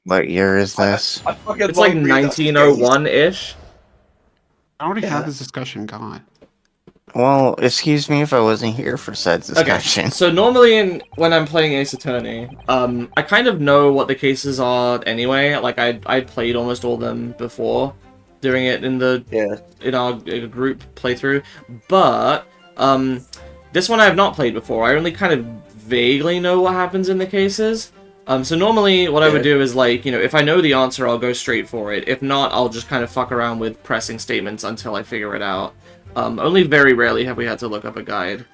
What year is this? I fucking It's like love reading those 1901-ish. I already Yeah. had this discussion going. Well, excuse me if I wasn't here for said discussion. Okay, so normally when I'm playing Ace Attorney, I kind of know what the cases are anyway. Like I played almost all of them before, doing it in our group playthrough. But this one I have not played before. I only kind of vaguely know what happens in the cases. So normally what I would do is, like, you know, if I know the answer, I'll go straight for it. If not, I'll just kind of fuck around with pressing statements until I figure it out. Only very rarely have we had to look up a guide.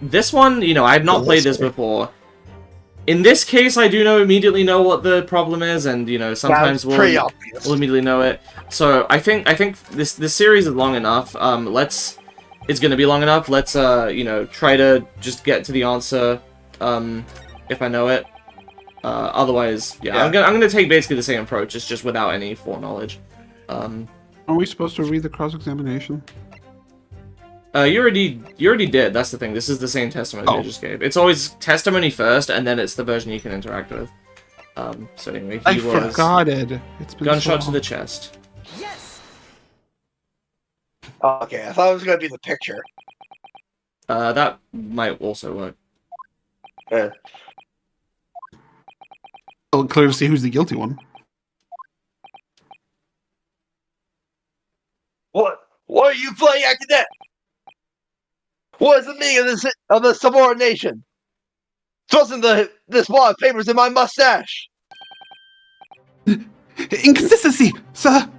This one, you know, I've not played this before. In this case, I do immediately know what the problem is, and, you know, sometimes we'll immediately know it. So I think this series is long enough. It's gonna be long enough. Let's you know, try to just get to the answer. If I know it. Otherwise, yeah. I'm gonna take basically the same approach. It's just without any foreknowledge. Are we supposed to read the cross-examination? You already did. That's the thing. This is the same testimony I just gave. It's always testimony first, and then it's the version you can interact with. So anyway, I forgot it. It's been gunshot so to the chest. Yes. Okay, I thought it was gonna be the picture. That might also work. Well, clear to see who's the guilty one. What are you playing acting at? What is the meaning of this subordination? Thrusting this wad of papers in my mustache. Inconsistency, sir.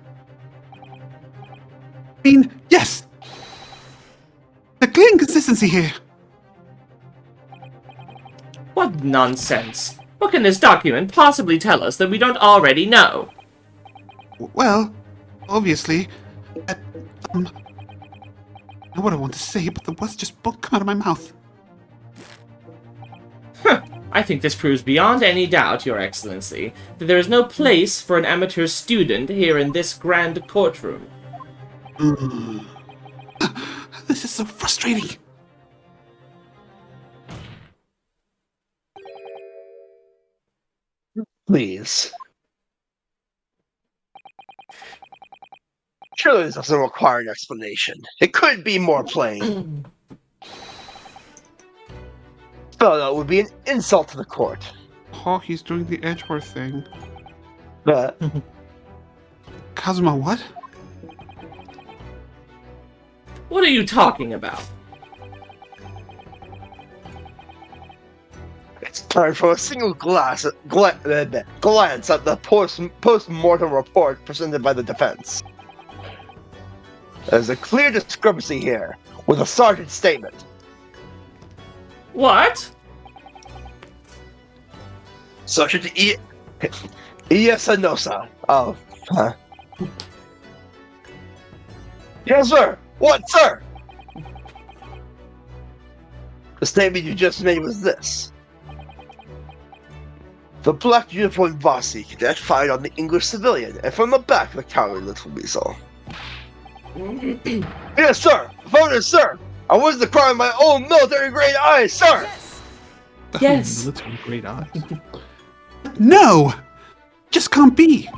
I mean, yes. A clear inconsistency here. What nonsense! What can this document possibly tell us that we don't already know? Well, obviously, I know what I want to say, but the words just won't come out of my mouth. I think this proves beyond any doubt, Your Excellency, that there is no place for an amateur student here in this grand courtroom. This is so frustrating. Please. Surely this doesn't require an explanation. It could be more plain. Spelled out would be an insult to the court. Oh, he's doing the Edgeworth thing. But Kazuma, what? What are you talking about? it's time for a single glance at the post-mortem report presented by the defense. There's a clear discrepancy here with a sergeant's statement. What? Sergeant Iasanosa. Oh. Yes, sir. What, sir? The statement you just made was this. The black uniformed Vasi cadet fired on the English civilian, and from the back, the cowardly little weasel. Yes, sir. Affirmative, sir. I was the crime in my own military-grade eyes, sir. Yes. Military grade eyes. No! Just can't be.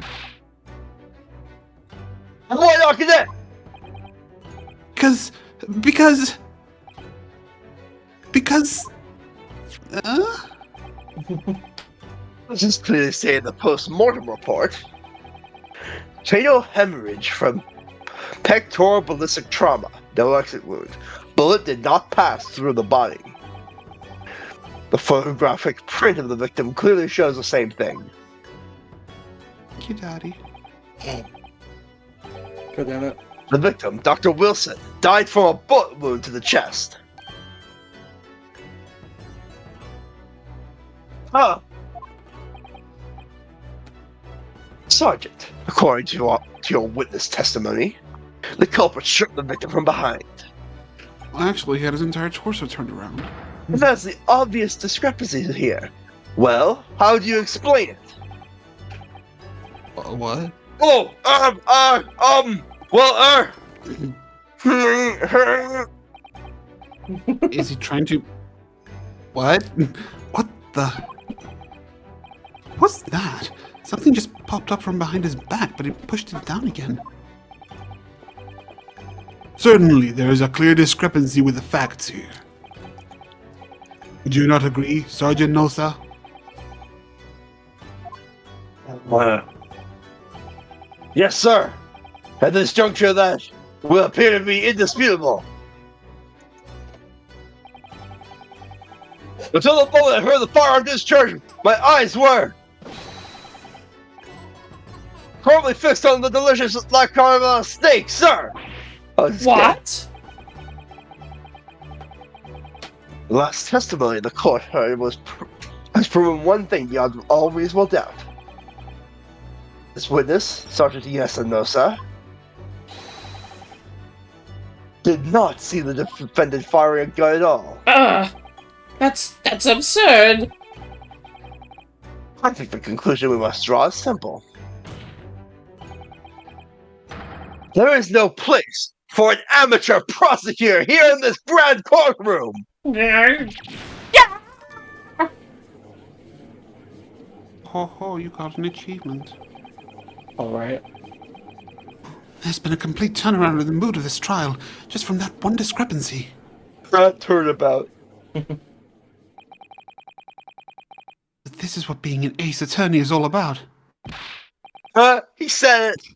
Why not, cadet? Because... This is clearly stated in the post-mortem report. Fatal hemorrhage from pectoral ballistic trauma. No exit wound. Bullet did not pass through the body. The photographic print of the victim clearly shows the same thing. Thank you, Daddy. God damn it. The victim, Dr. Wilson, died from a bullet wound to the chest. Sergeant, according to your witness testimony, the culprit struck the victim from behind. Well, actually, he had his entire torso turned around. And that's the obvious discrepancy here. Well, how do you explain it? What? Oh, Is he trying to... What? What the... What's that? Something just popped up from behind his back, but he pushed it down again. Certainly, there is a clear discrepancy with the facts here. Would you not agree, Sergeant Nosa? Yes, sir. At this juncture, that will appear to be indisputable. Until the moment I heard the firearm discharge, my eyes were firmly fixed on the delicious black caramel steak, sir. What? The last testimony in the court has proven one thing beyond all reasonable doubt. This witness, Sergeant Nosa, did not see the defendant firing a gun at all. That's absurd. I think the conclusion we must draw is simple. There is no place for an amateur prosecutor here in this grand courtroom! Ho ho, you got an achievement. Alright. There's been a complete turnaround in the mood of this trial, just from that one discrepancy. Turnabout. This is what being an ace attorney is all about. He said it.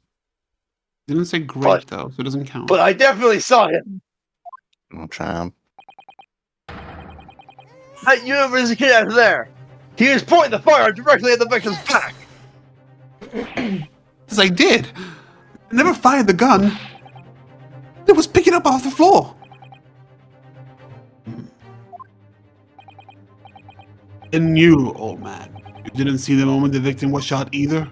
Didn't say great, though, so it doesn't count. But I definitely saw him. I'll try him. That university kid out there. He was pointing the firearm directly at the victim's back. Yes, I did. I never fired the gun. It was picking up off the floor. And you, old man, you didn't see the moment the victim was shot either?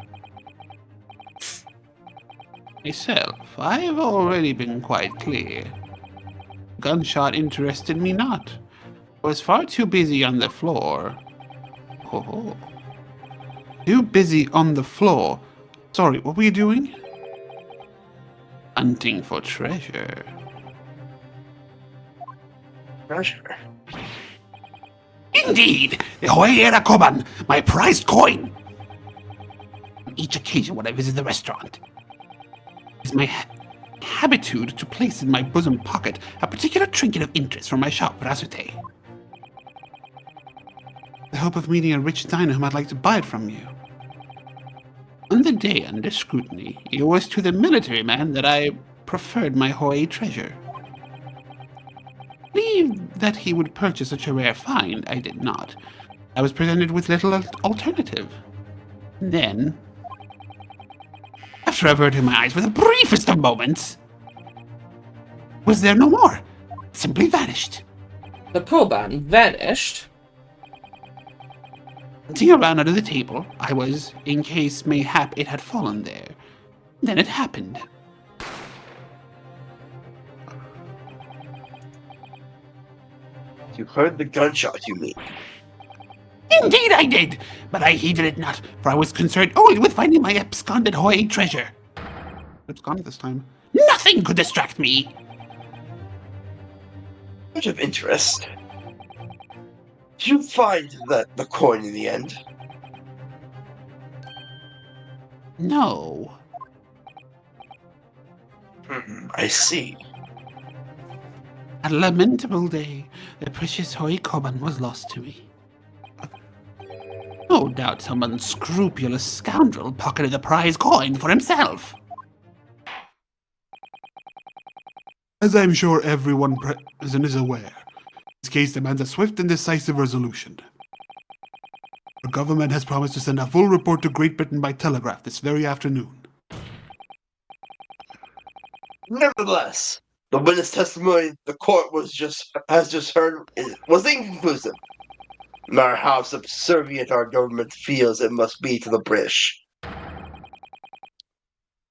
Myself, I've already been quite clear. Gunshot interested me not. I was far too busy on the floor. Oh. Too busy on the floor. Sorry, what were you doing? Hunting for treasure. Treasure? Indeed! The Hoyera Koban, my prized coin! On each occasion when I visit the restaurant, it is my habitude to place in my bosom pocket a particular trinket of interest from my shop, Rasute. The hope of meeting a rich diner who might like to buy it from you. On the day under scrutiny, it was to the military man that I preferred my Hoy treasure. Believed that he would purchase such a rare find, I did not. I was presented with little alternative. Then, after averting my eyes for the briefest of moments, was there no more. Simply vanished. The Koban vanished? Hunting around under the table, I was, in case mayhap it had fallen there. Then it happened. You heard the gunshot, you mean? Indeed I did, but I heeded it not, for I was concerned only with finding my absconded Hoy treasure. Absconded this time. Nothing could distract me. Much of interest. Did you find the coin in the end? No. I see. A lamentable day, the precious Hoy Koban was lost to me. No doubt some unscrupulous scoundrel pocketed the prize coin for himself. As I'm sure everyone present is aware, this case demands a swift and decisive resolution. Our government has promised to send a full report to Great Britain by telegraph this very afternoon. Nevertheless, the witness testimony the court has just heard was inconclusive. No matter how subservient our government feels it must be to the British.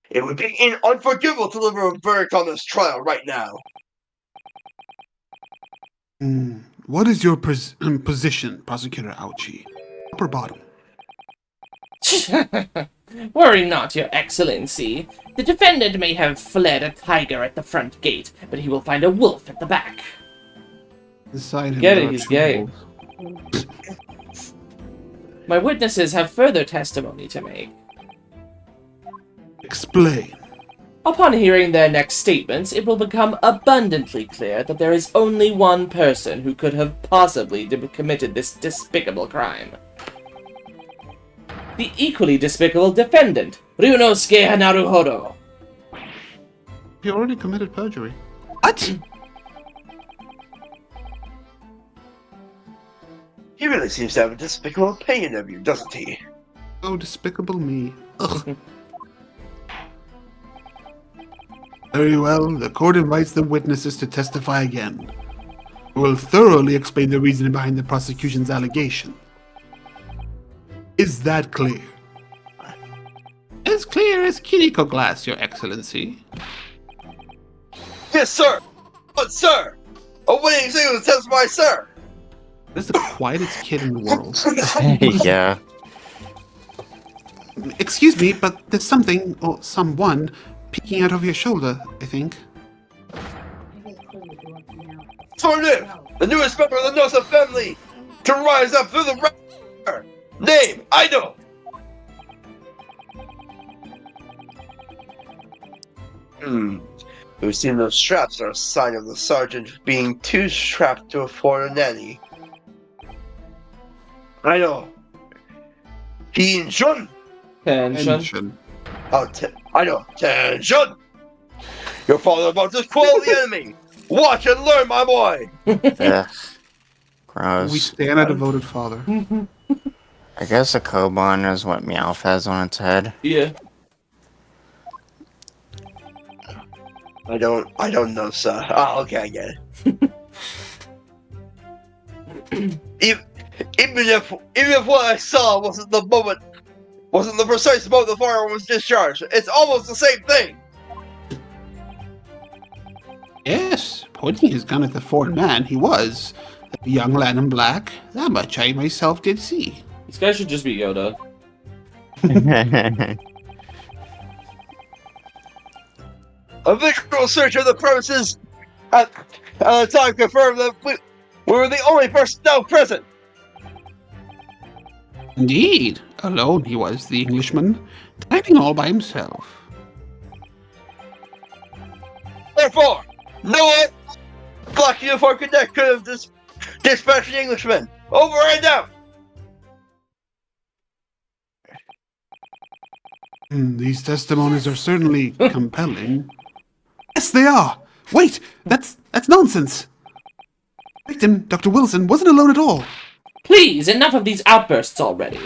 It would be unforgivable to deliver a verdict on this trial right now. What is your position, Prosecutor Auchi? Top or bottom? Worry not, Your Excellency. The defendant may have fled a tiger at the front gate, but he will find a wolf at the back. Decided Get it, he's gay. My witnesses have further testimony to make. Explain. Upon hearing their next statements, it will become abundantly clear that there is only one person who could have possibly committed this despicable crime. The equally despicable defendant, Ryunosuke Naruhodo. He already committed perjury. What? He really seems to have a despicable opinion of you, doesn't he? Oh, despicable me. Ugh. Very well, the court invites the witnesses to testify again. We will thoroughly explain the reasoning behind the prosecution's allegation. Is that clear? As clear as Kiriko glass, Your Excellency. Yes, sir! But, sir! Awaiting signal to testify, sir! That's the quietest kid in the world. Yeah. Excuse me, but there's something, or someone, peeking out of your shoulder, I think. For live, the newest member of the Nosa family, to rise up through the ranks. Name, Ido! We've seen those straps are a sign of the sergeant being too strapped to afford a nanny. Ido. Tension! Tension. Ido, tension! Your father about to quell the enemy! Watch and learn, my boy! Ugh. Gross. We stand a devoted father. I guess a Koban is what Meowth has on its head. Yeah. I don't know, sir. Oh, okay, I get it. even if what I saw wasn't the precise moment the firearm was discharged, it's almost the same thing. Yes, pointing his gun at the foreign man, he was. The young lad in black, that much I myself did see. This guy should just be Yoda. A visual search of the premises at the time confirmed that we were the only personnel present. Indeed, alone he was, the Englishman, dining all by himself. Therefore, no one black uniform cadet could have dispatched the Englishman. Over and out. These testimonies are certainly compelling. Yes, they are! Wait! That's nonsense! Victim, Dr. Wilson, wasn't alone at all. Please, enough of these outbursts already.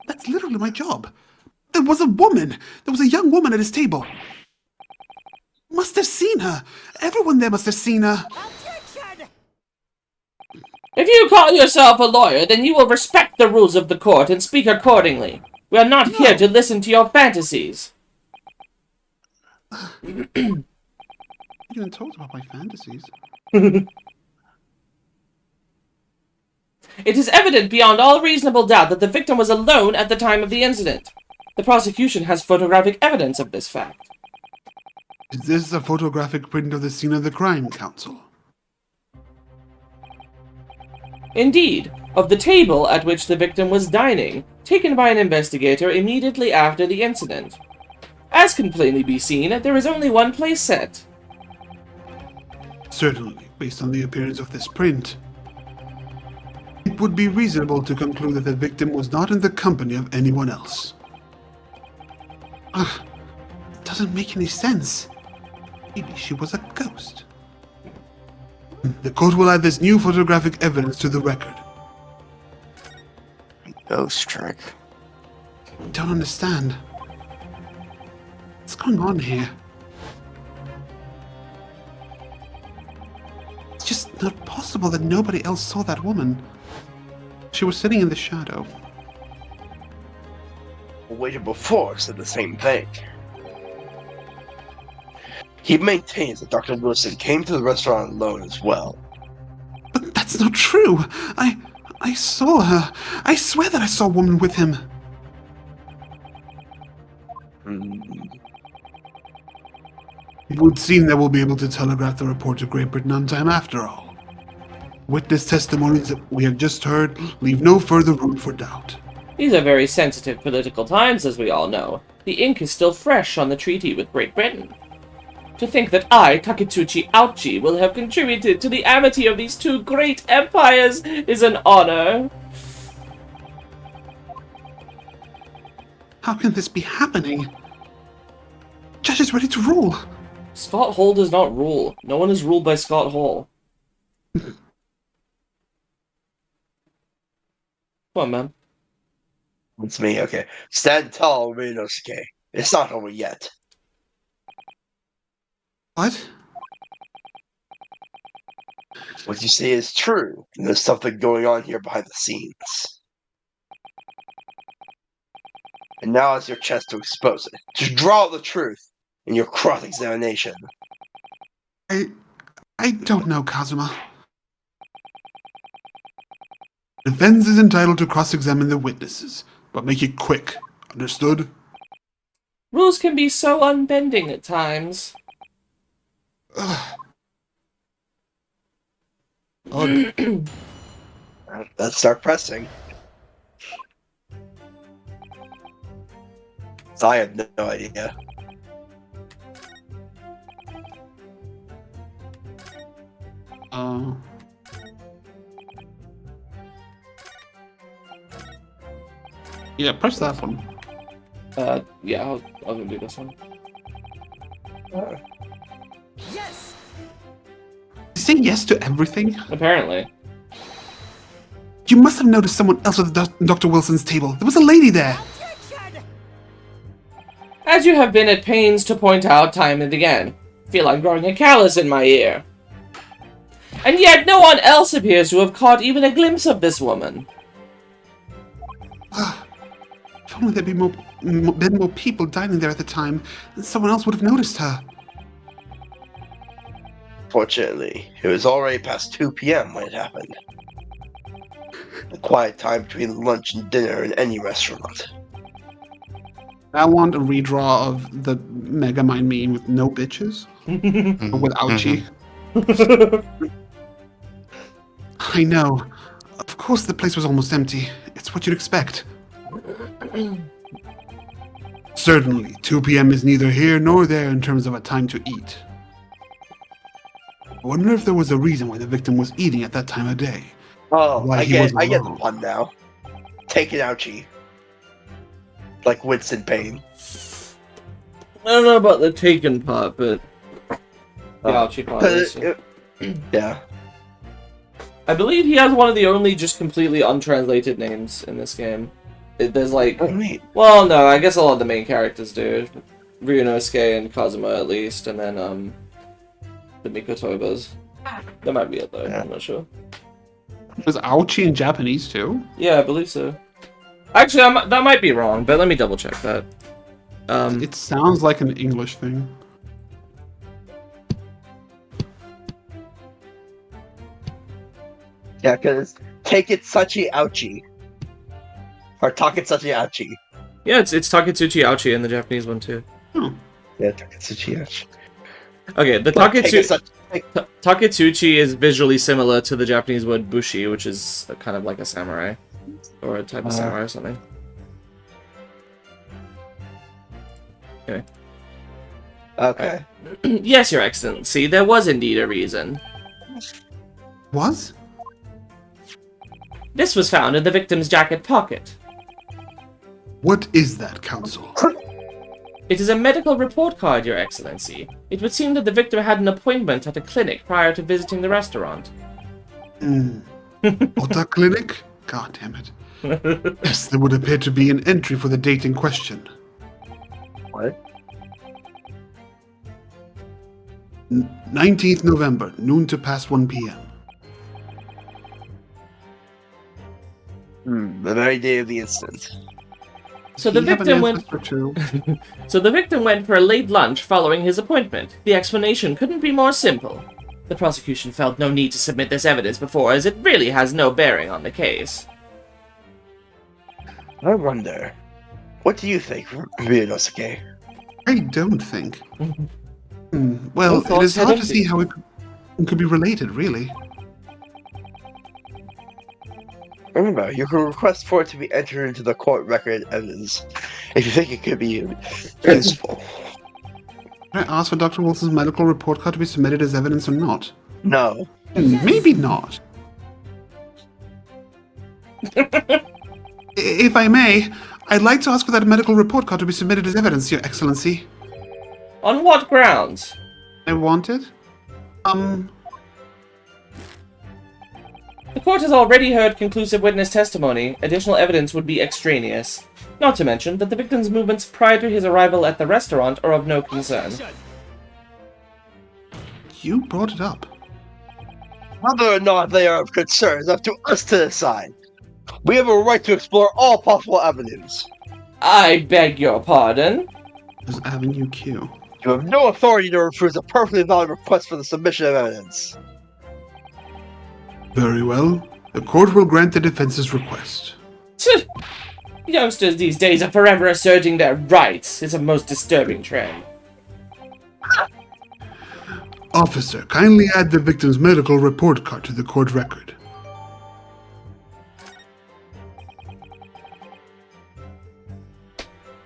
That's literally my job. There was a woman. There was a young woman at his table. Must have seen her. Everyone there must have seen her. If you call yourself a lawyer, then you will respect the rules of the court and speak accordingly. We are not here to listen to your fantasies. You even told about my fantasies. It is evident beyond all reasonable doubt that the victim was alone at the time of the incident. The prosecution has photographic evidence of this fact. Is this a photographic print of the scene of the crime, Counsel? Indeed, of the table at which the victim was dining, taken by an investigator immediately after the incident. As can plainly be seen, there is only one place set. Certainly, based on the appearance of this print. It would be reasonable to conclude that the victim was not in the company of anyone else. It doesn't make any sense. Maybe she was a ghost. The court will add this new photographic evidence to the record. Ghost trick. I don't understand. What's going on here? It's just not possible that nobody else saw that woman. She was sitting in the shadow. A waiter before said the same thing. He maintains that Dr. Wilson came to the restaurant alone as well. But that's not true. I saw her. I swear that I saw a woman with him. It would seem that we'll be able to telegraph the report to Great Britain on time after all. Witness testimonies that we have just heard leave no further room for doubt. These are very sensitive political times, as we all know. The ink is still fresh on the treaty with Great Britain. To think that I, Taketsuchi Ouchi, will have contributed to the amity of these two great empires is an honor. How can this be happening? Judge is ready to rule. Scott Hall does not rule. No one is ruled by Scott Hall. Come on, man. It's me, okay. Stand tall, Ryunosuke. It's not over yet. What? What you say is true. And there's something going on here behind the scenes. And now is your chance to expose it. To draw the truth in your cross-examination. I don't know, Kazuma. Defense is entitled to cross-examine the witnesses, but make it quick. Understood? Rules can be so unbending at times. Let's start pressing. So I have no idea. Yeah, press that one. Yeah, I'll go do this one. Yes! Say yes to everything? Apparently. You must have noticed someone else at Dr. Wilson's table. There was a lady there. Objection! As you have been at pains to point out time and again, feel I'm growing a callus in my ear. And yet no one else appears to have caught even a glimpse of this woman. If only there'd been more people dining there at the time, then someone else would have noticed her. Fortunately, it was already past 2 p.m. when it happened. A quiet time between lunch and dinner in any restaurant. I want a redraw of the Megamind meme with no bitches. Or with Ouchie. I know. Of course the place was almost empty. It's what you'd expect. Certainly, 2 p.m. is neither here nor there in terms of a time to eat. I wonder if there was a reason why the victim was eating at that time of day. Oh, Why I he get wasn't the alone. pun now. Take it, ouchie. Like Winston Payne. I don't know about the taken part, but the ouchie part is. Yeah. I believe he has one of the only just completely untranslated names in this game. There's like, Oh, neat. well, no, I guess a lot of the main characters do. Ryunosuke and Kazuma at least, and then the Mikotobas. That might be it though. Yeah. I'm not sure. Was Ouchie in Japanese too? Yeah, I believe so. Actually, that might be wrong, but let me double check that. It sounds like an English thing. Yeah, because take it suchi ouchie. Or taketsuchi ouchie. Yeah, it's Taketsuchi Ouchi in the Japanese one too. Yeah, taketsuchi ouchie. Okay, the But take it such- Taketsuchi is visually similar to the Japanese word bushi, which is kind of like a samurai. Or a type of samurai or something. Anyway. Okay. Yes, Your Excellency, there was indeed a reason. Was? This was found in the victim's jacket pocket. What is that, Counsel? It is a medical report card, Your Excellency. It would seem that the victim had an appointment at a clinic prior to visiting the restaurant. Ota Clinic? God damn it. Yes, there would appear to be an entry for the date in question. What? 19th November, noon to past 1 p.m. The very day of the incident. So the Do you have an victim went. ancestor too? So the victim went for a late lunch following his appointment. The explanation couldn't be more simple. The prosecution felt no need to submit this evidence before, as it really has no bearing on the case. I wonder. What do you think, Ryunosuke? I don't think. Well, No it thoughts is hard to had see how it could be related, really. Remember, you can request for it to be entered into the court record evidence if you think it could be useful. Can I ask for Dr. Wilson's medical report card to be submitted as evidence or not? No. Maybe not. If I may, I'd like to ask for that medical report card to be submitted as evidence, Your Excellency. On what grounds? I want it? The court has already heard conclusive witness testimony. Additional evidence would be extraneous. Not to mention that the victim's movements prior to his arrival at the restaurant are of no concern. You brought it up. Whether or not they are of concern is up to us to decide. We have a right to explore all possible evidence. I beg your pardon? There's Avenue Q. You have no authority to refuse a perfectly valid request for the submission of evidence. Very well. The court will grant the defense's request. Tch! Youngsters these days are forever asserting their rights. It's a most disturbing trend. Officer, kindly add the victim's medical report card to the court record.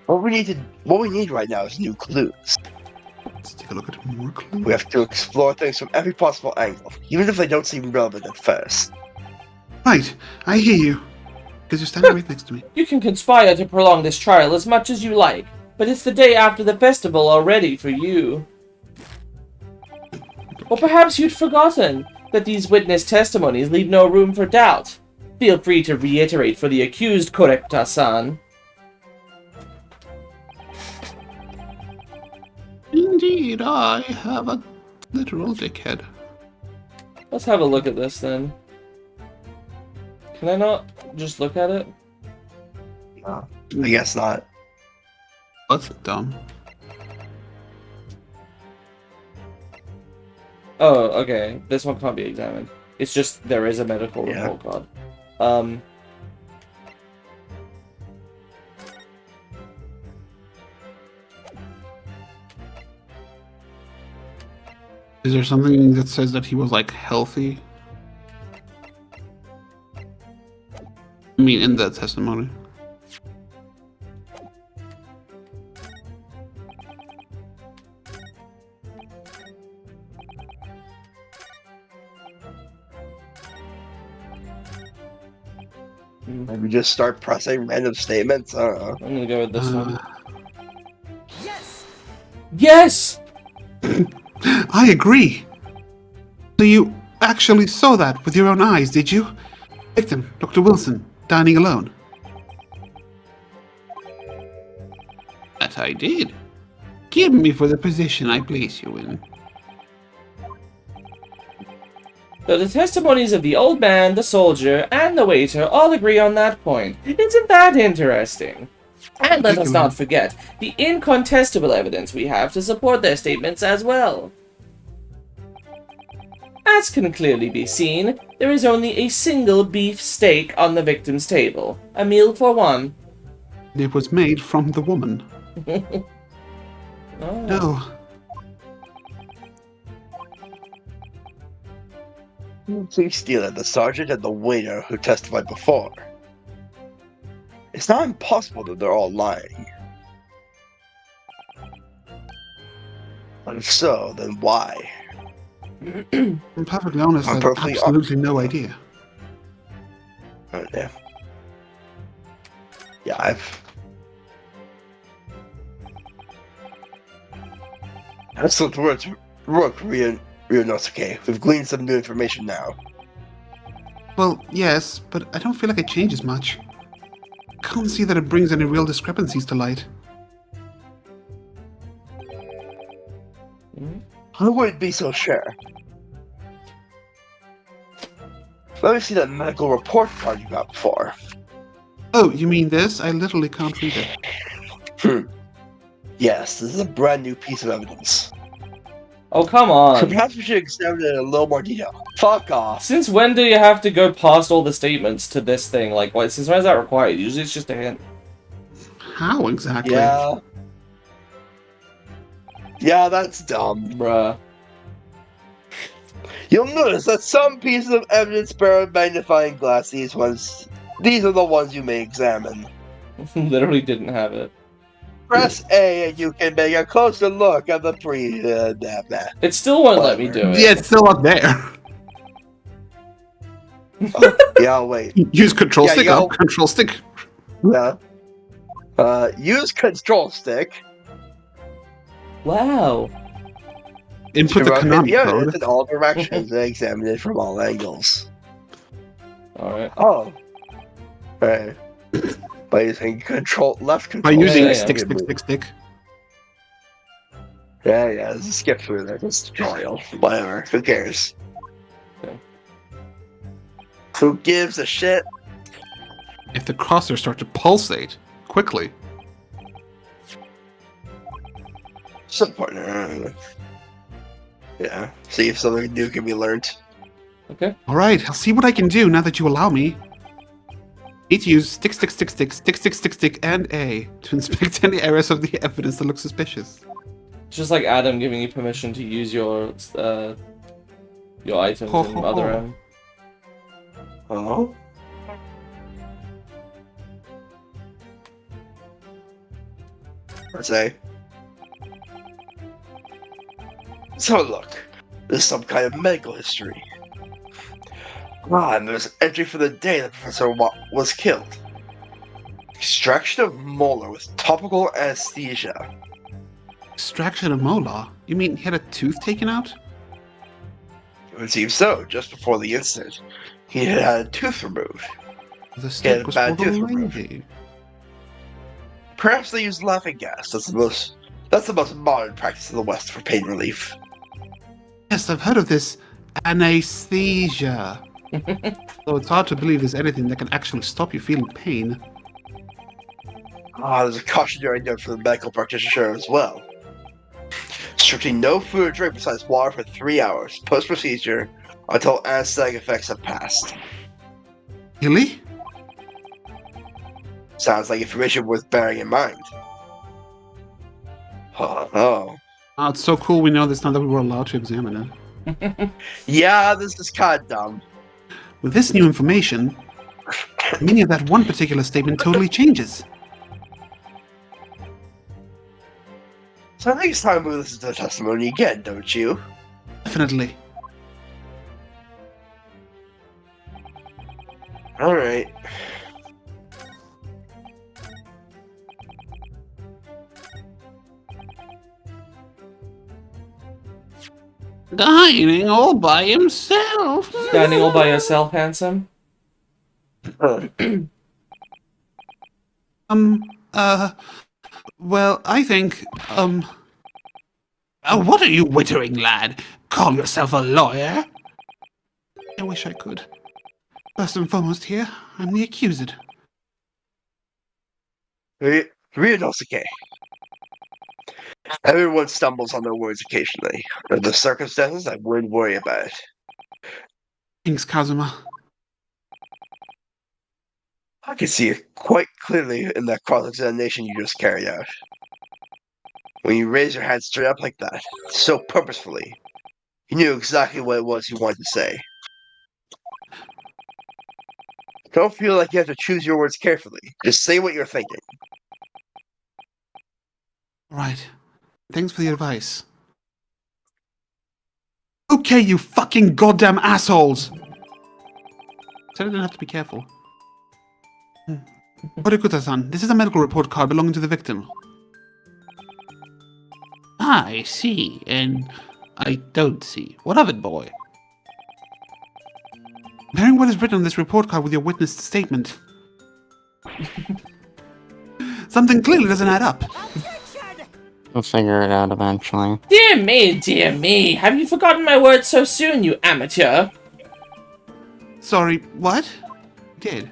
What we need right now is new clues. Let's take a look at more clues. We have to explore things from every possible angle, even if they don't seem relevant at first. Right, I hear you. Because you're standing right next to me. You can conspire to prolong this trial as much as you like, but it's the day after the festival already for you. Or perhaps you'd forgotten that these witness testimonies leave no room for doubt. Feel free to reiterate for the accused, Correcta-san. Indeed, I have a literal dickhead. Let's have a look at this then. Can I not just look at it? No, I guess not. That's dumb. Oh, okay. This one can't be examined. It's just there is a medical report card. Is there something that says that he was, like, healthy? I mean, in that testimony. Maybe just start pressing random statements. I don't know. I'm gonna go with this one. Yes! Yes! I agree. So you actually saw that with your own eyes, did you? Victim, Dr. Wilson, dining alone. That I did. Give me for the position I place you in. So the testimonies of the old man, the soldier, and the waiter all agree on that point. Isn't that interesting? And let us not forget the incontestable evidence we have to support their statements as well. As can clearly be seen, there is only a single beef steak on the victim's table. A meal for one. It was made from the woman. Oh. No. Please steal it, the sergeant and the waiter who testified before. It's not impossible that they're all lying. But if so, then why? I'm perfectly honest, I I'm have perfectly absolutely no idea. Oh, yeah. Yeah, Excellent work, Ryunosuke. We've gleaned some new information now. Well, yes, but I don't feel like it changes much. I can't see that it brings any real discrepancies to light. I wouldn't be so sure. Let me see that medical report card you got before. Oh, you mean this? I literally can't read it. Yes, this is a brand new piece of evidence. Oh, come So on. perhaps we should examine it in a little more detail. Fuck off. Since when do you have to go past all the statements to this thing? Like, what? Since when is that required? Usually it's just a hint. How exactly? Yeah. Yeah, that's dumb. Bruh. You'll notice that some pieces of evidence bear a magnifying glass. These ones These are the ones you may examine. Literally didn't have it. Press A and you can make a closer look at the It still won't let me do it. Yeah, it's still up there. Yeah, wait. Use control Yeah, stick yo. up, control stick. Yeah. Use control stick. Wow. Input the rotate Konami the evidence code. in all directions and examine it from all angles. Alright. Oh. Right. By using left By control. using yeah. stick. Yeah, just skip through that. It's tutorial. Whatever. Who cares? Okay. Who gives a shit? If the crosshairs start to pulsate quickly. Some partner. Yeah. See if something new can be learned. Okay. Alright, I'll see what I can do now that you allow me. Need to use stick, and A to inspect any areas of the evidence that look suspicious. It's just like Adam giving you permission to use your items Ho, in ho, other ho. M. Oh? Let's say. So look, there's some kind of medical history. And there's an entry for the day that Professor was killed. Extraction of molar with topical anesthesia. Extraction of molar? You mean he had a tooth taken out? It would seem so. Just before the incident, he had had a tooth removed. The He had stick a was bad for the tooth removed. lady. Perhaps they used laughing gas. That's the most modern practice in the West for pain relief. Yes, I've heard of this anesthesia. Though it's hard to believe there's anything that can actually stop you feeling pain. There's a cautionary note for the medical practitioner as well. Strictly no food or drink besides water for 3 hours post-procedure until anesthetic effects have passed. Really? Sounds like information worth bearing in mind. Oh. Oh, it's so cool we know this now that we were allowed to examine it. Yeah, this is kind of dumb. With this new information, the meaning of that one particular statement totally changes. So I think it's time we listen to the testimony again, don't you? Definitely. Alright. Dining all by himself. Standing all by yourself, handsome? Well, I think, what are you wittering, lad? Call yourself a lawyer? I wish I could. First and foremost here, I'm the accused. Ryunosuke. Everyone stumbles on their words occasionally. Under the circumstances, I wouldn't worry about it. Thanks, Kazuma. I can see it quite clearly in that cross-examination you just carried out. When you raised your hand straight up like that, so purposefully, you knew exactly what it was you wanted to say. Don't feel like you have to choose your words carefully. Just say what you're thinking. Right. Thanks for the advice. Okay, you fucking goddamn assholes! Said I didn't have to be careful. Horikuta-san, this is a medical report card belonging to the victim. Ah, I see, and I don't see. What of it, boy? Comparing what is written on this report card with your witnessed statement. Something clearly doesn't add up. We'll figure it out eventually. Dear me, dear me. Have you forgotten my words so soon, you amateur? Sorry, what? Did.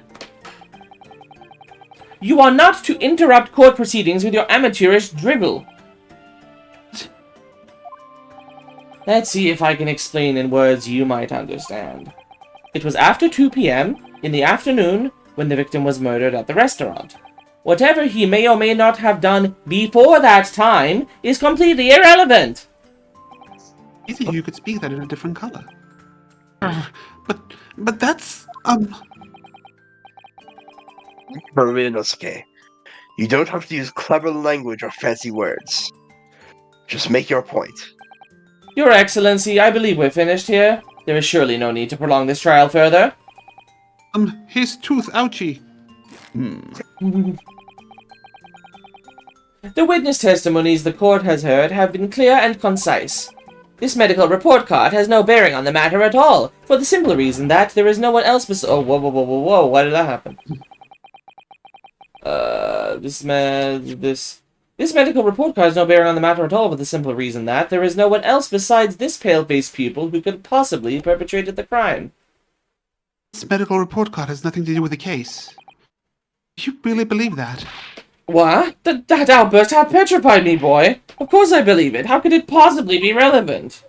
You are not to interrupt court proceedings with your amateurish dribble. Let's see if I can explain in words you might understand. It was after 2 p.m. in the afternoon when the victim was murdered at the restaurant. Whatever he may or may not have done before that time is completely irrelevant. Maybe you could speak that in a different color. But that's, Inosuke, you don't have to use clever language or fancy words. Just make your point. Your Excellency, I believe we're finished here. There is surely no need to prolong this trial further. His tooth, ouchie. The witness testimonies the court has heard have been clear and concise. This medical report card has no bearing on the matter at all, for the simple reason that there is no one else besides— Oh, whoa, why did that happen? This medical report card has no bearing on the matter at all, for the simple reason that there is no one else besides this pale-faced pupil who could possibly have perpetrated the crime. This medical report card has nothing to do with the case. Do you really believe that? What? That outburst have petrified me, boy. Of course I believe it. How could it possibly be relevant?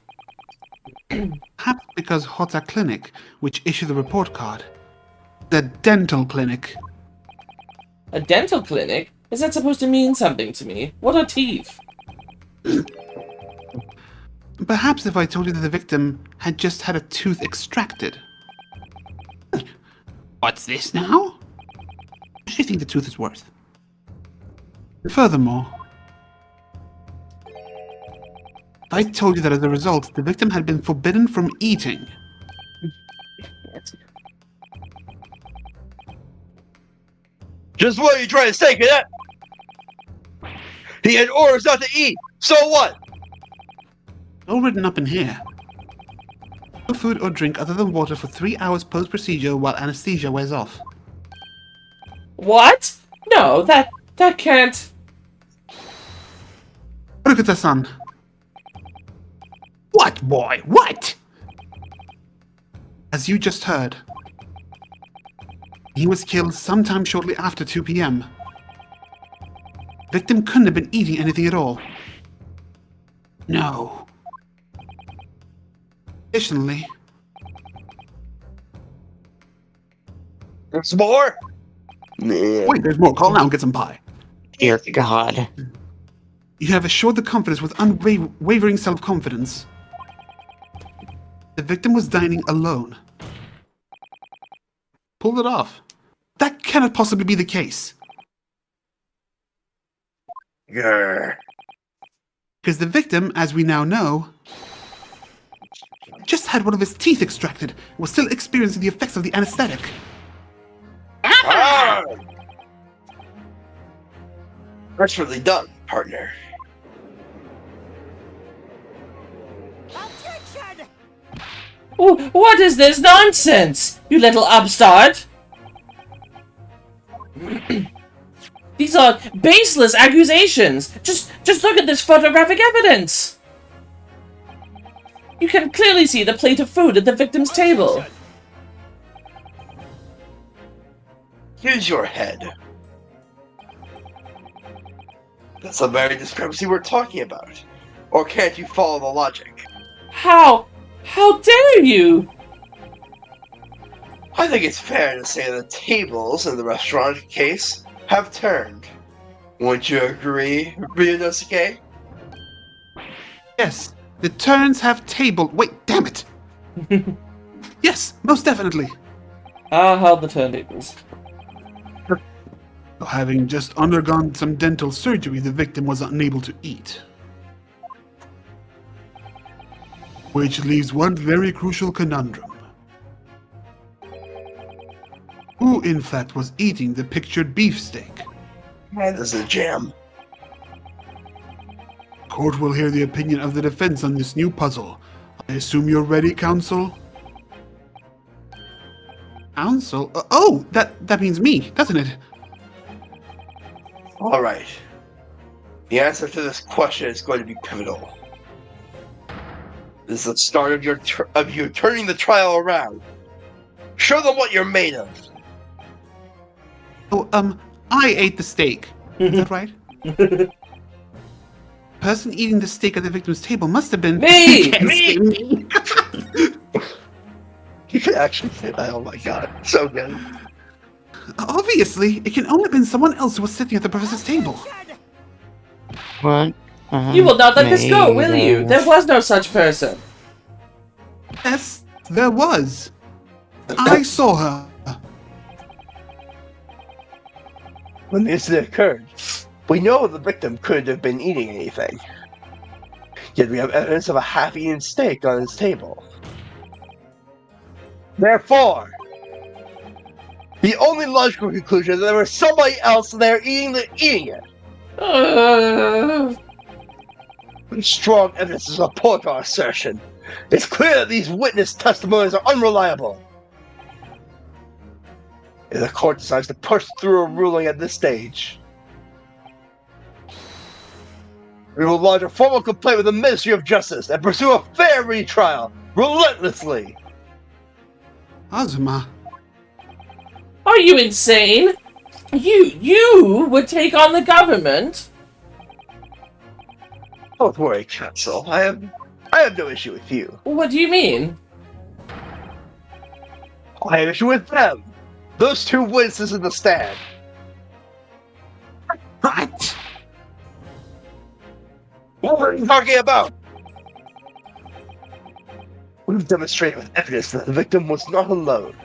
Perhaps because Hota Clinic, which issued the report card, the dental clinic. A dental clinic? Is that supposed to mean something to me? What are teeth? Perhaps if I told you that the victim had just had a tooth extracted. What's this now? What do you think the tooth is worth? Furthermore, I told you that as a result, the victim had been forbidden from eating. Just what are you trying to say, cadet? He had orders not to eat. So what? All written up in here. No food or drink other than water for 3 hours post-procedure while anesthesia wears off. What? No, that can't... Urukata-san. What, boy? What? As you just heard, he was killed sometime shortly after 2 p.m. Victim couldn't have been eating anything at all. No. Additionally, There's more? wait, there's more. Call now and get some pie. Dear God. You have assured the confidence with unwavering self-confidence. The victim was dining alone. Pulled it off. That cannot possibly be the case. Grr. Because the victim, as we now know, just had one of his teeth extracted and was still experiencing the effects of the anesthetic. Ah! Expertly done, partner. Objection! Ooh, what is this nonsense? You little upstart! These are baseless accusations! Just look at this photographic evidence! You can clearly see the plate of food at the victim's table. Use your head. That's the very discrepancy we're talking about. Or can't you follow the logic? How dare you? I think it's fair to say the tables in the restaurant case have turned. Wouldn't you agree, Ryunosuke? Yes, the turns have tabled. Wait, damn it! Yes, most definitely. Ah, how the turntables. Having just undergone some dental surgery, the victim was unable to eat. Which leaves one very crucial conundrum. Who, in fact, was eating the pictured beefsteak? That is a jam. Court will hear the opinion of the defense on this new puzzle. I assume you're ready, counsel? Counsel? Oh, that means me, doesn't it? Alright. The answer to this question is going to be pivotal. This is the start of you turning the trial around. Show them what you're made of. Oh, I ate the steak. Is that right? Person eating the steak at the victim's table must have been Me! Me! You can actually say that. Oh my god. So good. Obviously, it can only have been someone else who was sitting at the professor's table. What? You will not let this go, will you? There was no such person. Yes, there was. I saw her. when the incident occurred, we know the victim couldn't have been eating anything. Yet we have evidence of a half-eaten steak on his table. Therefore, the only logical conclusion is that there was somebody else there eating it. Strong evidence to support our assertion. It's clear that these witness testimonies are unreliable. If the court decides to push through a ruling at this stage, we will lodge a formal complaint with the Ministry of Justice and pursue a fair retrial, relentlessly. Azuma. Are you insane? You would take on the government? Don't worry, Counsel. I have no issue with you. What do you mean? I have issue with them. Those two witnesses in the stand. What? What are you talking about? We've demonstrated with evidence that the victim was not alone.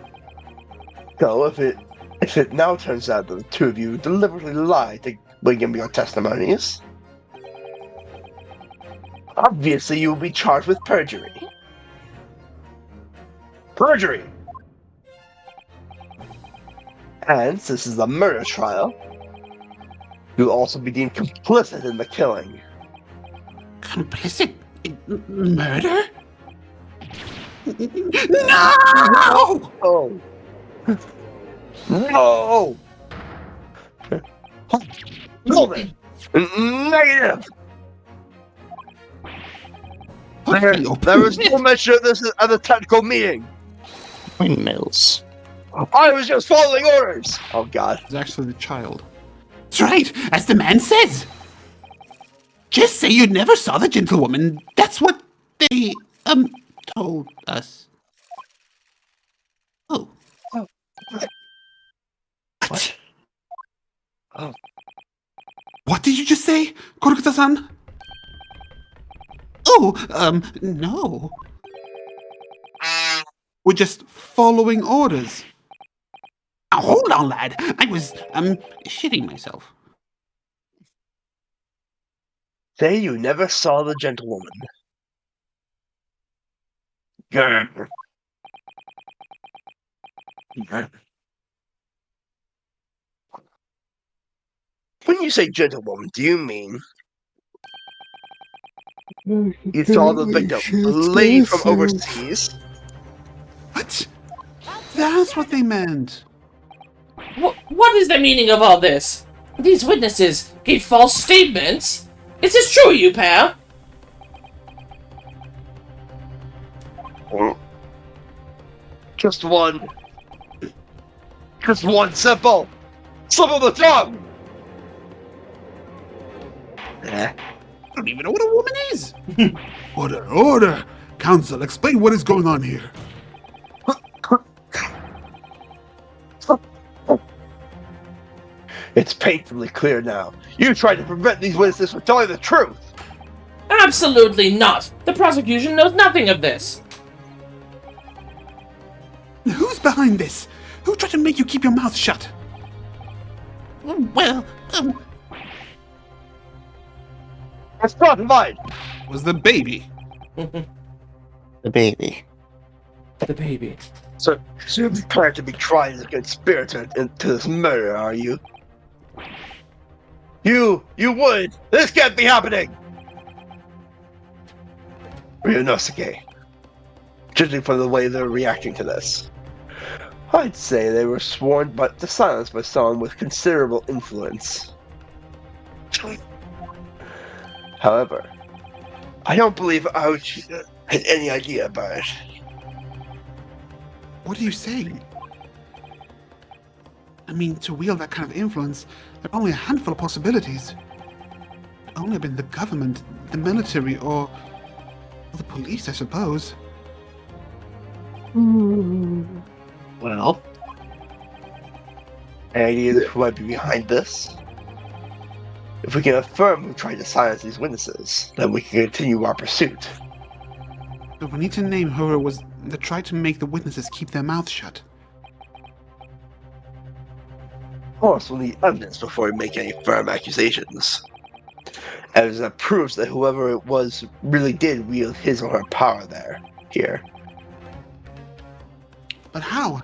So if it now turns out that the two of you deliberately lied to give me your testimonies, obviously you will be charged with perjury. Perjury! And since this is a murder trial, you'll also be deemed complicit in the killing. Complicit in murder? No! Oh. No! Hold it! Negative! There was no mention of this at the technical meeting. Windmills. I was just following orders. Oh God! It's actually the child. That's right, as the man says. Just say you never saw the gentlewoman. That's what they told us. Oh. What? Oh. What did you just say, Korukuta-san? Oh, no. We're just following orders. Now, hold on, lad. I was, shitting myself. Say you never saw the gentlewoman. Grr. Grr. When you say gentlewoman, do you mean you saw the victim, a lady from overseas? What? That's what they meant. What is the meaning of all this? These witnesses gave false statements? Is this true, you pair? Just one simple slip of the tongue. I don't even know what a woman is. Order. Counsel, explain what is going on here. It's painfully clear now. You tried to prevent these witnesses from telling the truth. Absolutely not! The prosecution knows nothing of this! Who's behind this? Who tried to make you keep your mouth shut? Well, It's not mine. was the baby. The baby. The baby. So you're prepared to be tried as a conspirator into this murder, are you? You would! This can't be happening! Ryunosuke, judging from the way they're reacting to this, I'd say they were sworn to silence by someone with considerable influence. However, I don't believe Ouch had any idea about it. What are you saying? I mean, to wield that kind of influence, there are only a handful of possibilities. It only been the government, the military, or the police, I suppose. Well, any ideas who might be behind this? If we can affirm who tried to silence these witnesses, then we can continue our pursuit. But we need to name whoever it was that tried to make the witnesses keep their mouths shut. course, we'll need evidence before we make any firm accusations. Evidence that proves that whoever it was really did wield his or her power here. But how?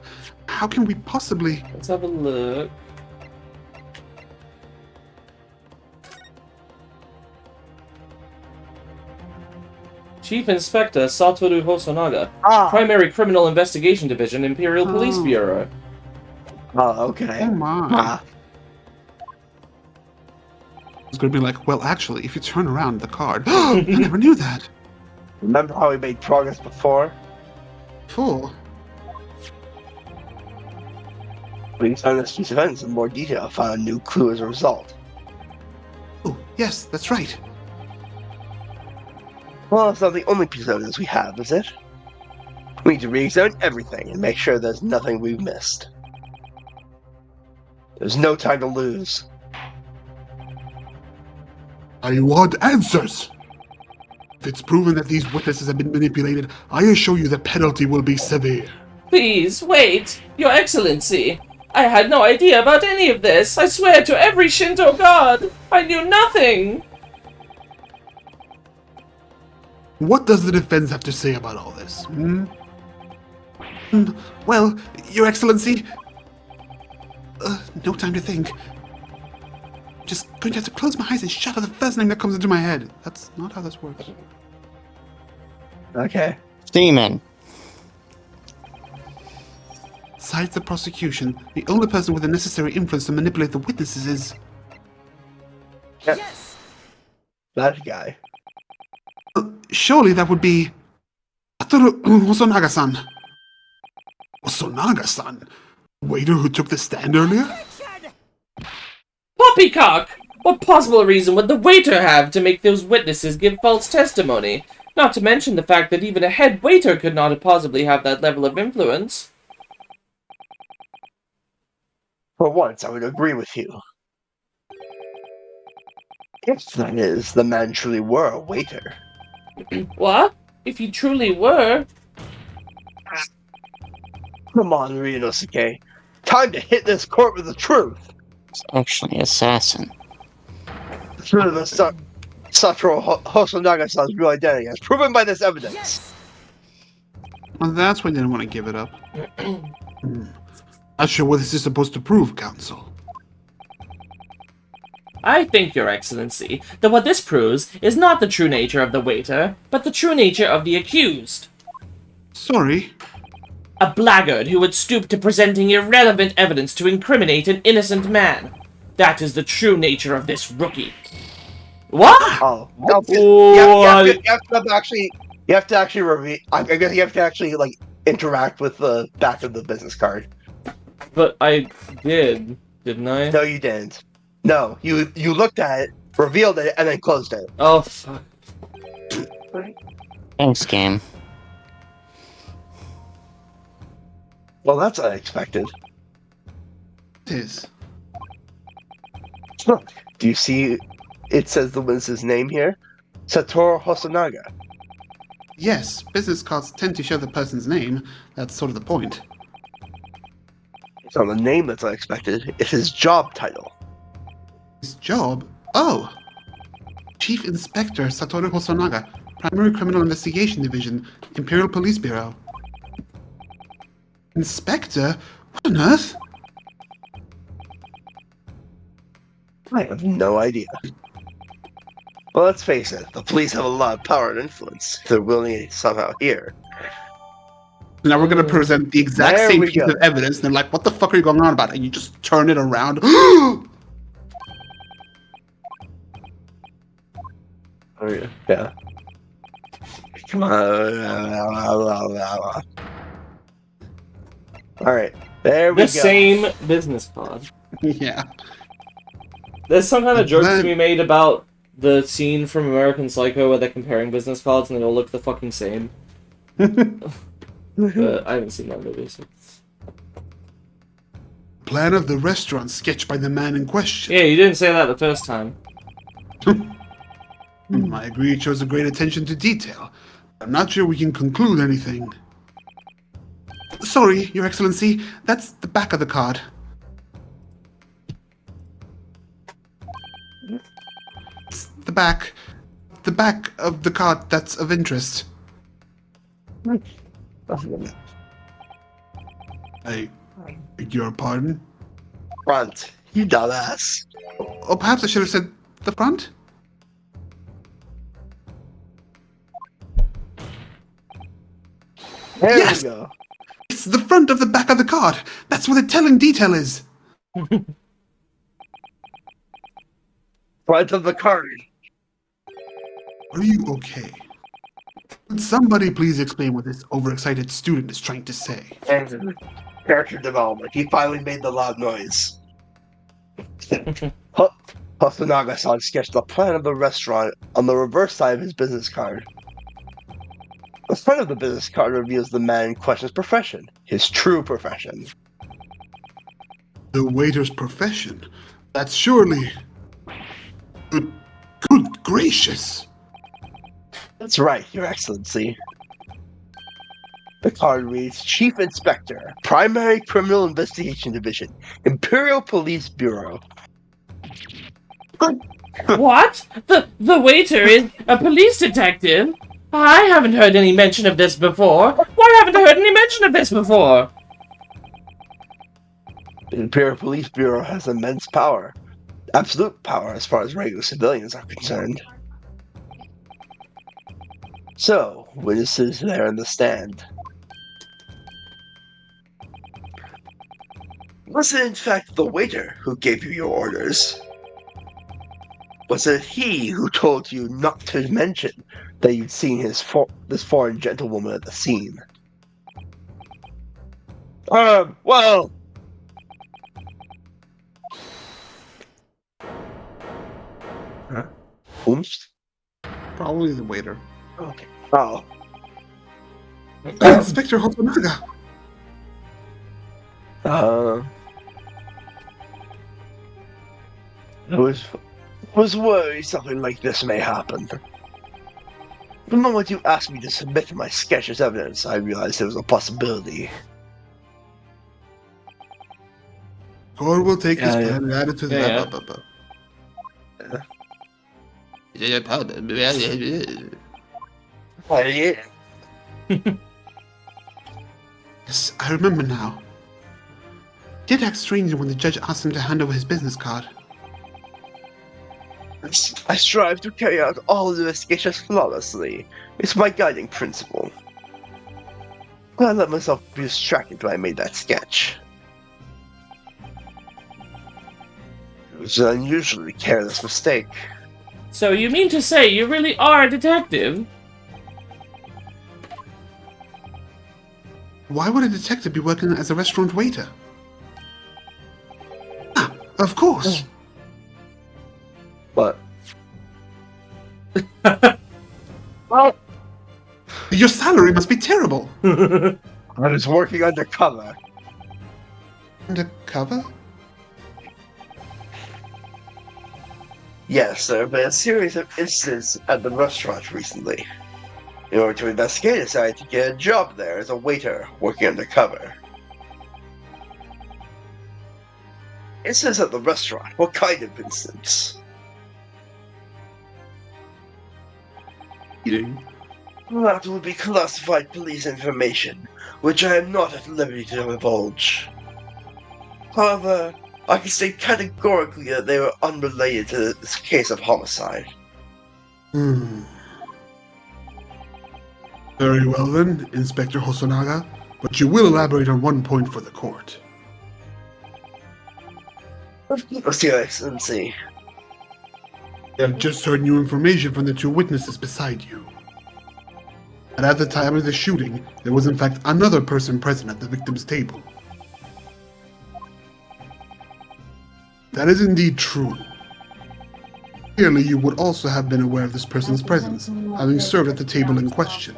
How can we possibly... Let's have a look. Chief Inspector Satoru Hosonaga, Primary Criminal Investigation Division, Imperial Police Bureau. Oh, okay. Oh my. It's gonna be like, well, actually, if you turn around the card... I never knew that! Remember how we made progress before? Fool. We examined this piece of evidence in more detail, found a new clue as a result. Oh, yes, that's right. Well, it's not the only piece of evidence we have, is it? We need to re-examine everything and make sure there's nothing we've missed. There's no time to lose. I want answers! If it's proven that these witnesses have been manipulated, I assure you the penalty will be severe. Please, wait! Your Excellency! I had no idea about any of this! I swear to every Shinto god! I knew nothing! What does the defense have to say about all this? Well, Your Excellency... no time to think. Just going to have to close my eyes and shout out the first name that comes into my head. That's not how this works. Okay. Demon. Besides the prosecution, the only person with the necessary influence to manipulate the witnesses is... Yep. Yes! That guy. Surely that would be... Hosonaga-san. Hosonaga-san? Waiter who took the stand earlier? Poppycock! What possible reason would the waiter have to make those witnesses give false testimony? Not to mention the fact that even a head waiter could not possibly have that level of influence. For once, I would agree with you. If that is, the man truly were a waiter. What? If you truly were? Come on, Ryunosuke. Time to hit this court with the truth! It's actually assassin. The truth of the Satoru Hosonaga-san's real identity as proven by this evidence. Yes! Well, that's why I didn't want to give it up. Not sure what this is supposed to prove, Counsel. I think, Your Excellency, that what this proves is not the true nature of the waiter, but the true nature of the accused. Sorry. A blackguard who would stoop to presenting irrelevant evidence to incriminate an innocent man. That is the true nature of this rookie. What? Oh, no, you have to actually review. I guess you have to actually like interact with the back of the business card. But I did, didn't I? No, you didn't. No, you looked at it, revealed it, and then closed it. Oh, fuck. Thanks, game. Well, that's unexpected. It is. Look, do you see? It says the witness's name here, Satoru Hosonaga. Yes, business cards tend to show the person's name. That's sort of the point. It's not the name that's unexpected. It's his job title. His job? Oh! Chief Inspector Satoru Hosonaga, Primary Criminal Investigation Division, Imperial Police Bureau. Inspector? What on earth? I have no idea. Well, let's face it, the police have a lot of power and influence if they're willing to somehow hear. Now we're going to present the exact There same we piece go. of evidence, and they're like, what the fuck are you going on about? And you just turn it around. Oh, yeah. Come on. Alright, there we The go. same business card. Yeah. There's some kind of joke Then- to be made about the scene from American Psycho where they're comparing business cards and they all look the fucking same. But I haven't seen that movie, so... Plan of the restaurant sketched by the man in question. Yeah, you didn't say that the first time. I agree it shows a great attention to detail. I'm not sure we can conclude anything. Sorry, Your Excellency, that's the back of the card. the back of the cart that's of interest. I beg your pardon? Front, you dumbass. Or perhaps I should have said the front? There Yes! we go. It's the front of the back of the cart! That's where the telling detail is! Front of the card. Are you okay? Would somebody please explain what this overexcited student is trying to say? And character development. He finally made the loud noise. Hosonaga-san sketched the plan of the restaurant on the reverse side of his business card. The front of the business card reveals the man in question's profession, his true profession. The waiter's profession? That's surely... Good gracious! That's right, Your Excellency. The card reads Chief Inspector, Primary Criminal Investigation Division, Imperial Police Bureau. What? The waiter is a police detective? I haven't heard any mention of this before. Why haven't I heard any mention of this before? The Imperial Police Bureau has immense power. Absolute power as far as regular civilians are concerned. So, witnesses there in the stand. Was it in fact the waiter who gave you your orders? Was it he who told you not to mention that you'd seen this foreign gentlewoman at the scene? Well... Huh? Oops. Probably the waiter. Okay. Oh. Inspector Hosonaga! I was worried something like this may happen. The moment you asked me to submit my sketch as evidence, I realized there was a possibility. Or we'll take this Yeah, plan and add it to the... Yeah. Yes, I remember now. Did act strangely when the judge asked him to hand over his business card. I strive to carry out all investigations flawlessly. It's my guiding principle. I let myself be distracted when I made that sketch. It was an unusually careless mistake. So you mean to say you really are a detective? Why would a detective be working as a restaurant waiter? Ah, of course! But... well... Your salary must be terrible! I was working undercover. Undercover? Yes, there have been a series of incidents at the restaurant recently. In order to investigate, I decided to get a job there as a waiter, working undercover. Incidents at the restaurant? What kind of incidents? Eating. That would be classified police information, which I am not at liberty to divulge. However, I can say categorically that they were unrelated to this case of homicide. Very well then, Inspector Hosonaga, but you will elaborate on one point for the court. Your Excellency. I have just heard new information from the two witnesses beside you. And at the time of the shooting, there was in fact another person present at the victim's table. That is indeed true. Clearly, you would also have been aware of this person's presence, having served at the table in question.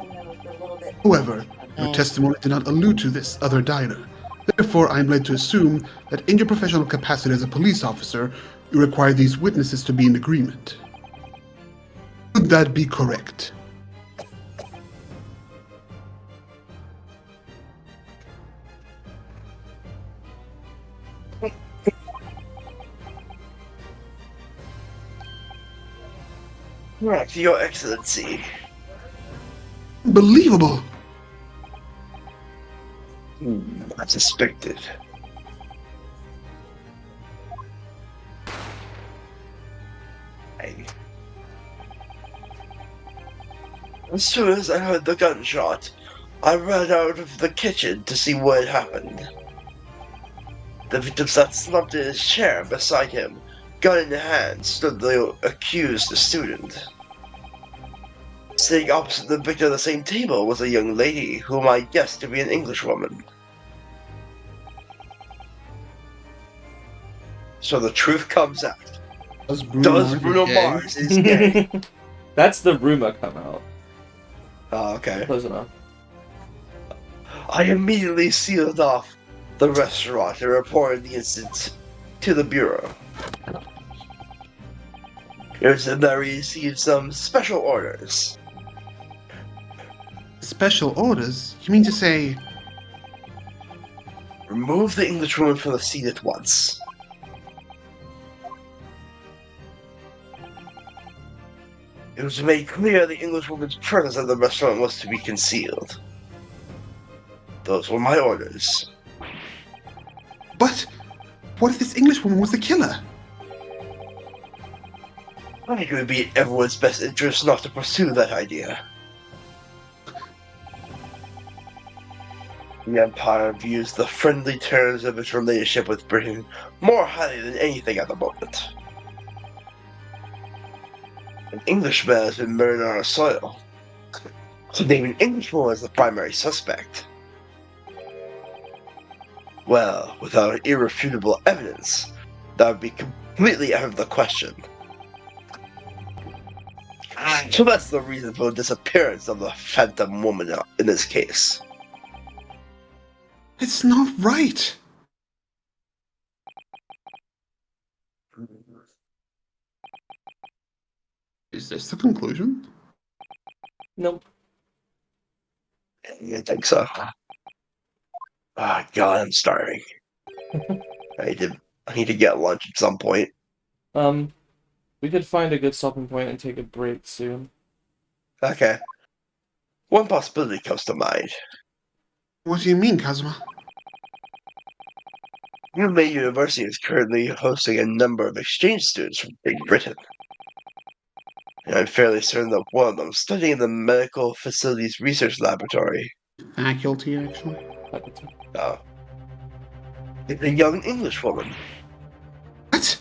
However, your testimony did not allude to this other diner. Therefore, I am led to assume that in your professional capacity as a police officer, you require these witnesses to be in agreement. Would that be correct? Correct, Your Excellency. Unbelievable! I suspected. As soon as I heard the gunshot, I ran out of the kitchen to see what had happened. The victim sat slumped in his chair beside him. Gun in hand stood the accused student. Sitting opposite the victim at the same table was a young lady whom I guessed to be an Englishwoman. So the truth comes out. Does Does Bruno gay? Mars is gay? That's the rumor come out. Oh, okay. Close enough. I immediately sealed off the restaurant and reported the incident to the Bureau. It was then that I received some special orders. Special orders? You mean to say... Remove the Englishwoman from the scene at once. It was made clear the Englishwoman's presence at the restaurant was to be concealed. Those were my orders. But what if this Englishwoman was the killer? I think it would be in everyone's best interest not to pursue that idea. The Empire views the friendly terms of its relationship with Britain more highly than anything at the moment. An Englishman has been murdered on our soil. So naming an Englishwoman as the primary suspect. Well, without irrefutable evidence, that would be completely out of the question. So that's the reason for the disappearance of the Phantom Woman in this case. It's not right. Is this the conclusion? Nope. I think so. Ah, God, I'm starving. I need to get lunch at some point. We could find a good stopping point and take a break soon. Okay. One possibility comes to mind. What do you mean, Kazuma? Yumei University is currently hosting a number of exchange students from Great Britain. And I'm fairly certain that one of them is studying in the Medical Facilities Research Laboratory. Faculty, actually. Oh. It's a young Englishwoman. What?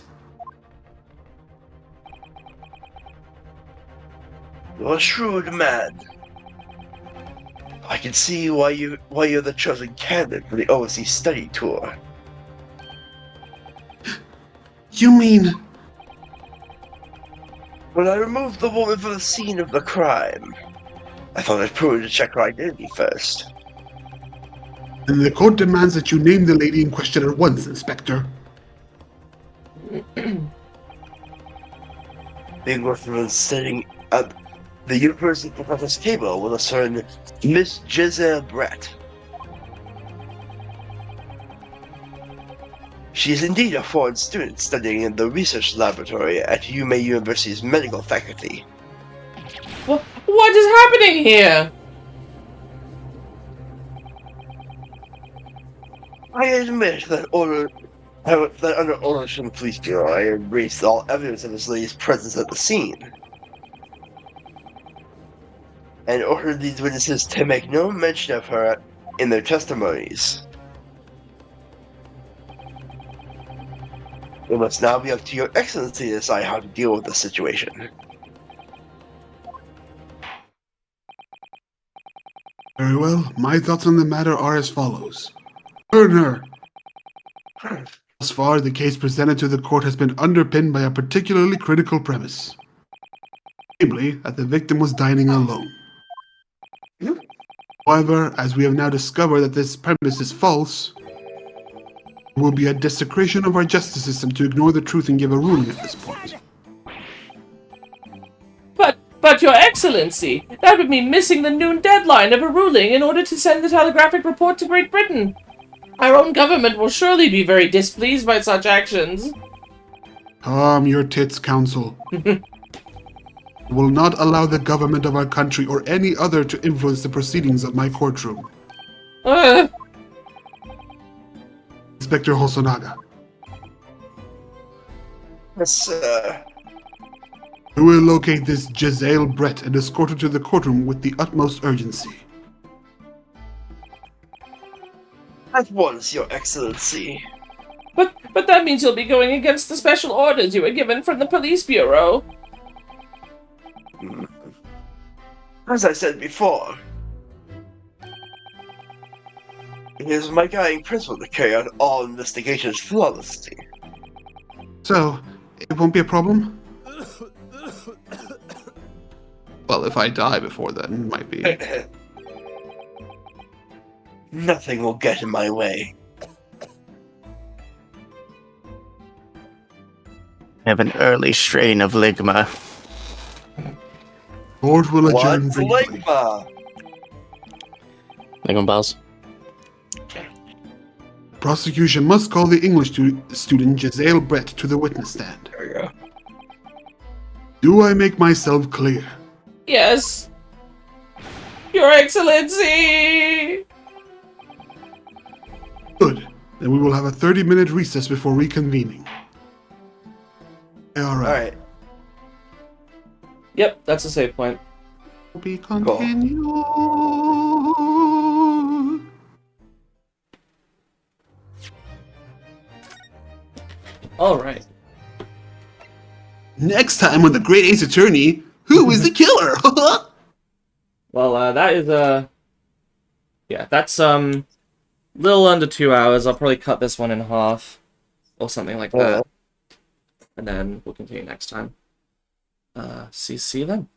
You're a shrewd man. I can see why you're the chosen candidate for the overseas study tour. You mean... When I removed the woman from the scene of the crime, I thought it prudent to check her identity first. And the court demands that you name the lady in question at once, Inspector. The Englishwoman sitting at the university professor's table was a certain Miss Giselle Brett. She is indeed a foreign student studying in the research laboratory at Yumei University's medical faculty. What is happening here? I admit that under orders from the police bureau, I erased all evidence of this lady's presence at the scene. And ordered these witnesses to make no mention of her in their testimonies. It must now be up to Your Excellency to decide how to deal with the situation. Very well, my thoughts on the matter are as follows. Burn her! Thus far, the case presented to the court has been underpinned by a particularly critical premise. Namely, that the victim was dining alone. However, as we have now discovered that this premise is false, it will be a desecration of our justice system to ignore the truth and give a ruling at this point. But Your Excellency, that would mean missing the noon deadline of a ruling in order to send the telegraphic report to Great Britain. Our own government will surely be very displeased by such actions. Calm your tits, counsel. I will not allow the government of our country or any other to influence the proceedings of my courtroom. Inspector Hosonaga. Yes, sir. We will locate this Giselle Brett and escort her to the courtroom with the utmost urgency. At once, Your Excellency. But that means you'll be going against the special orders you were given from the police bureau. As I said before, it is my guiding principle to carry out all investigations flawlessly. So, it won't be a problem? Well, if I die before then, it might be. Nothing will get in my way. I have an early strain of ligma. Court will adjourn What's briefly. Ligma? Ligma balls. Prosecution must call the English student Giselle Brett to the witness stand. There we go. Do I make myself clear? Yes. Your Excellency! Good. Then we will have a 30-minute recess before reconvening. All right. Alright. Yep, that's a save point. To be continued. Alright. Next time on the Great Ace Attorney, who is the killer? Well, that is, yeah, that's, little under 2 hours. I'll probably cut this one in half, or something like that. And then we'll continue next time. See you then.